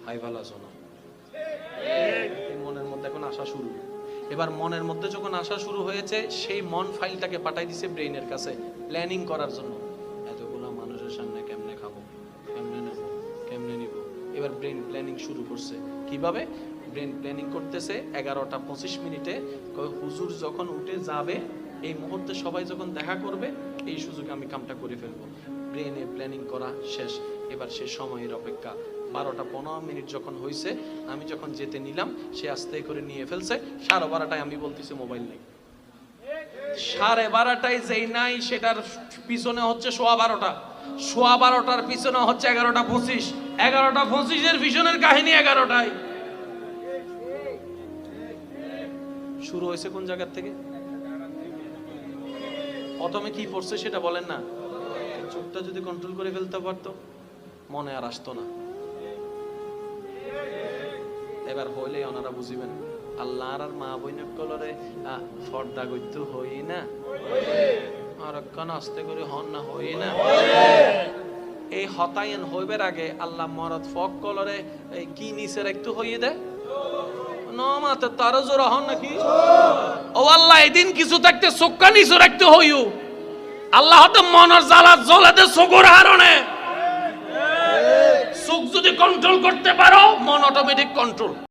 High ভালো আছো না? এই মনের মধ্যে এখন আসা শুরু। এবার মনের মধ্যে যখন আসা শুরু হয়েছে, সেই মন ফাইলটাকে পাঠাই দিছে ব্রেইনের কাছে প্ল্যানিং করার জন্য। এতগুলো মানুষের সামনে কেমনে খাবো, কেমনে নেব, কেমনে নিব। এবার ব্রেন প্ল্যানিং শুরু করছে। কিভাবে ব্রেন প্ল্যানিং করতেছে? 11:25 হুজুর যখন উঠে যাবে, এই মুহূর্তে সবাই যখন দেখা করবে, এই সুযোগে আমি কামটা করে ফেলবো। ব্রেনে প্ল্যানিং করা শেষ। এবার সে সময়ের অপেক্ষা। 12:15 যখন হয়েছে, আমি যখন যেতে নিলাম, সে আস্তে করে নিয়ে ফেলছে। 12:30 আমি বলতেছি মোবাইল নেই। 12:30 যেই নাই, সেটার পিছনে হচ্ছে 12:15। 12:15 পিছনে হচ্ছে 11:25। 11:25 পিছনের কাহিনী 11টায় শুরু হয়েছে। কোন জায়গা থেকে? প্রথমে কি পড়ছে সেটা বলেন না। চোখটা যদি কন্ট্রোল করে ফেলতে পারতো, মনে আর আসতো না। এবার হইলে ওনারা বুঝিবেন, আল্লাহর আর মা বইনের কলরে ফর্দা করতে হই না, আর একখান আস্তে করে হন না হই না। এই হতায়ন হইবার আগে আল্লাহ মরদ ফক কলরে কি নিচে রাখতে হইয়ে দেয় নমাতে তারও জোর হন নাকি। ও আল্লাহ, এদিন কিছু থাকতে চোখটা নিচে রাখতে হইও। আল্লাহ তো মনের জ্বালা জ্বলাতে চোখের হারণে। চোখ যদি কন্ট্রোল করতে পারো, মন অটোমেটিক কন্ট্রোল।